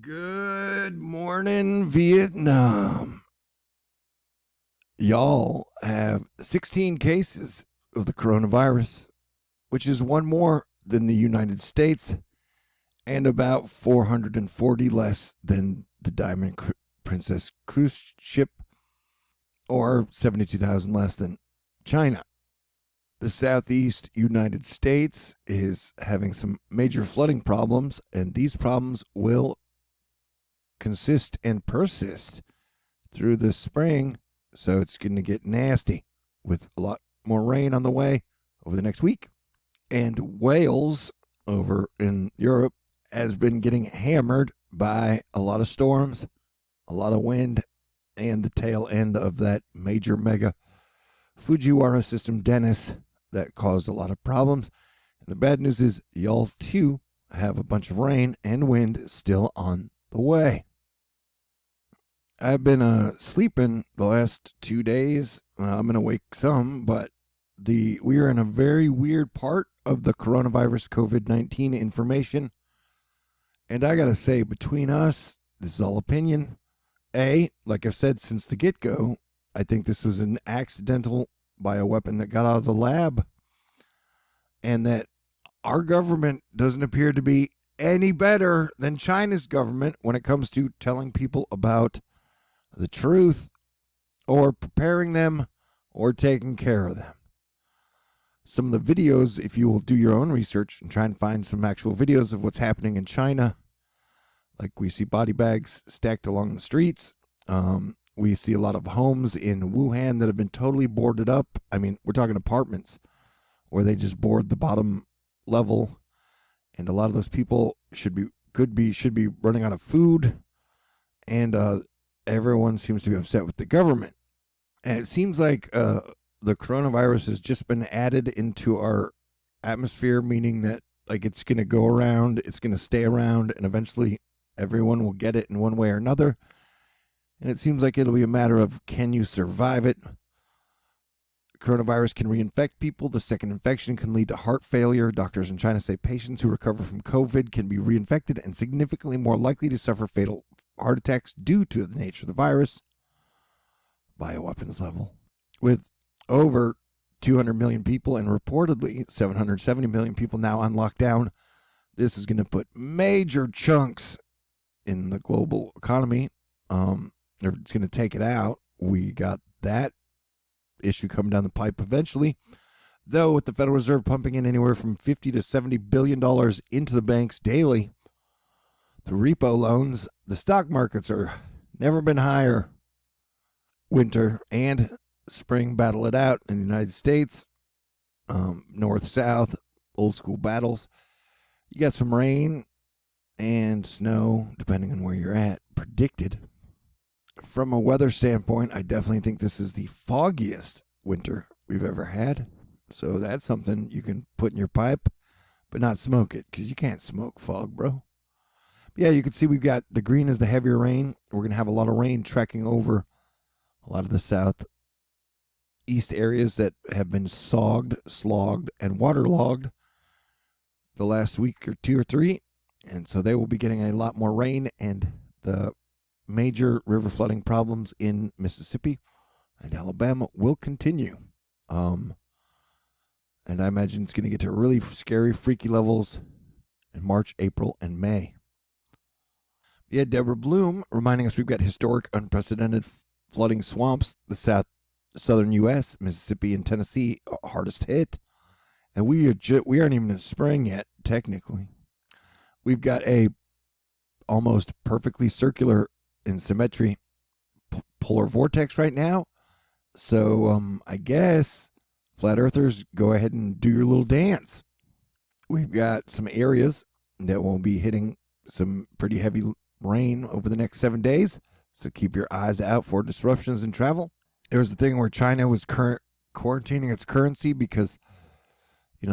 Good morning, Vietnam. Y'all have 16 cases of the coronavirus, which is one more than the United States and about 440 less than the Diamond Princess cruise ship, or 72,000 less than China. The southeast United States is having some major flooding problems, and these problems will consist and persist through the spring, so it's going to get nasty with a lot more rain on the way over the next week. And Wales, over in Europe, has been getting hammered by a lot of storms, a lot of wind, and the tail end of that major mega Fujiwara system, Dennis, that caused a lot of problems. And the bad news is y'all too have a bunch of rain and wind still on the way. I've been sleeping the last 2 days. I'm going to wake some, but we are in a very weird part of the coronavirus COVID-19 information. And I got to say, between us, this is all opinion. Like I've said since the get-go, I think this was an accidental bioweapon that got out of the lab, and that our government doesn't appear to be any better than China's government when it comes to telling people about the truth, or preparing them, or taking care of them. Some of the videos, if you will do your own research and try and find some actual videos of what's happening in China, like we see body bags stacked along the streets. We see a lot of homes in Wuhan that have been totally boarded up. I mean, we're talking apartments where they just board the bottom level, and a lot of those people should be running out of food, and everyone seems to be upset with the government. And it seems like the coronavirus has just been added into our atmosphere, meaning that like it's going to go around, it's going to stay around, and eventually everyone will get it in one way or another. And it seems like it'll be a matter of, can you survive it? Coronavirus can reinfect people. The second infection can lead to heart failure. Doctors in China say patients who recover from COVID can be reinfected and significantly more likely to suffer fatal heart attacks due to the nature of the virus. Bioweapons level. With over 200 million people and reportedly 770 million people now on lockdown, this is going to put major chunks in the global economy. It's going to take it out. We got that issue coming down the pipe eventually, though, with the Federal Reserve pumping in anywhere from $50 to $70 billion into the banks daily through repo loans. The stock markets are never been higher. Winter and spring battle it out in the United States. North, south, old school battles. You got some rain and snow, depending on where you're at, predicted. From a weather standpoint, I definitely think this is the foggiest winter we've ever had. So that's something you can put in your pipe, but not smoke it, because you can't smoke fog, bro. But yeah, you can see we've got the green is the heavier rain. We're going to have a lot of rain tracking over a lot of the southeast areas that have been slogged, and waterlogged the last week or two or three. And so they will be getting a lot more rain, and the major river flooding problems in Mississippi and Alabama will continue. And I imagine it's going to get to really scary, freaky levels in March, April, and May. Yeah, Deborah Bloom reminding us we've got historic, unprecedented flooding swamps, the southern U.S., Mississippi and Tennessee, hardest hit. And we aren't even in spring yet, technically. We've got a almost perfectly circular in symmetry polar vortex right now. So I guess flat earthers, go ahead and do your little dance. We've got some areas that will be hitting some pretty heavy rain over the next 7 days. So keep your eyes out for disruptions in travel. There was a thing where China was quarantining its currency because,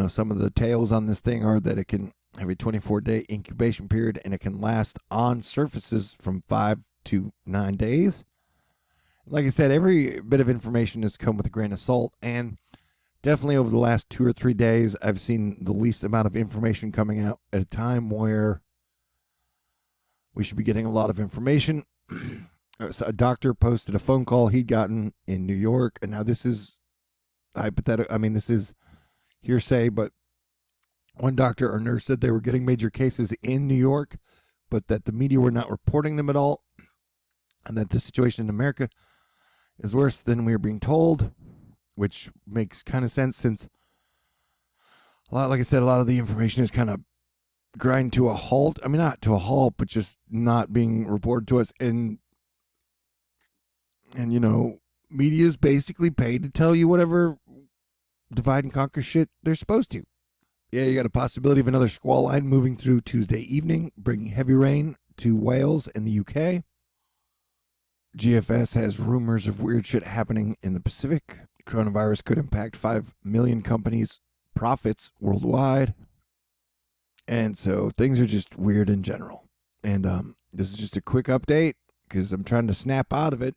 some of the tales on this thing are that it can have a 24-day incubation period, and it can last on surfaces from 5 to 9 days. Like I said, every bit of information has come with a grain of salt, and definitely over the last 2 or 3 days, I've seen the least amount of information coming out at a time where we should be getting a lot of information. A doctor posted a phone call he'd gotten in New York, and now this is hypothetical. I mean, this is hearsay, but one doctor or nurse said they were getting major cases in New York, but that the media were not reporting them at all, and that the situation in America is worse than we are being told, which makes kind of sense since like I said, a lot of the information is kind of grind to a halt. I mean, not to a halt, but just not being reported to us. And media is basically paid to tell you whatever divide and conquer shit they're supposed to. Yeah, you got a possibility of another squall line moving through Tuesday evening, bringing heavy rain to Wales and the UK. GFS has rumors of weird shit happening in the Pacific. Coronavirus could impact 5 million companies' profits worldwide. And so things are just weird in general. And this is just a quick update because I'm trying to snap out of it.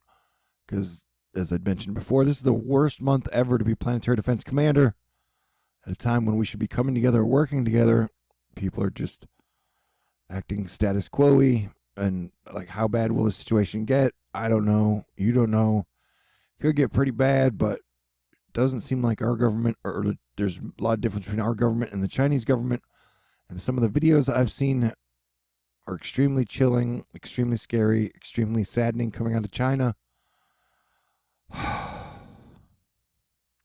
Because, as I'd mentioned before, this is the worst month ever to be Planetary Defense Commander. At a time when we should be coming together, working together, people are just acting status quo-y. And, like, how bad will the situation get? I don't know. You don't know. It could get pretty bad, but it doesn't seem like our government, or there's a lot of difference between our government and the Chinese government. And some of the videos I've seen are extremely chilling, extremely scary, extremely saddening coming out of China.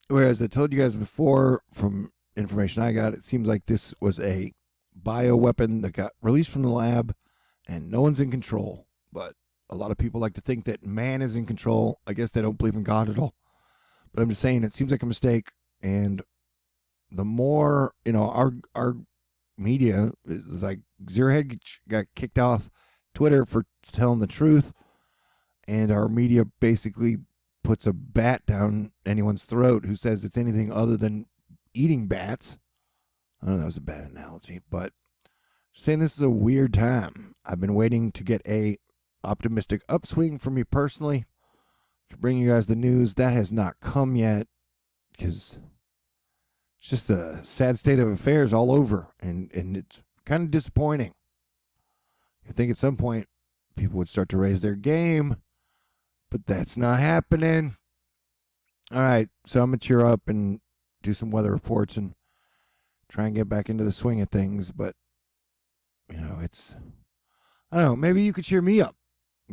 Whereas I told you guys before, from information I got, it seems like this was a bioweapon that got released from the lab and no one's in control. But a lot of people like to think that man is in control. I guess they don't believe in God at all. But I'm just saying it seems like a mistake. And the more, our media is like Zero Head got kicked off Twitter for telling the truth. And our media basically puts a bat down anyone's throat who says it's anything other than eating bats. I know that was a bad analogy, but saying this is a weird time. I've been waiting to get a optimistic upswing for me personally to bring you guys the news. That has not come yet because it's just a sad state of affairs all over, and it's kind of disappointing. You think at some point people would start to raise their game, but that's not happening. All right, so I'm going to cheer up and do some weather reports and try and get back into the swing of things. But, it's, I don't know, maybe you could cheer me up.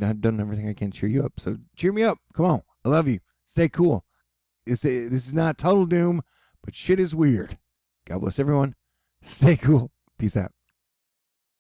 I've done everything I can to cheer you up, so cheer me up. Come on, I love you. Stay cool. This is not total doom, but shit is weird. God bless everyone. Stay cool. Peace out.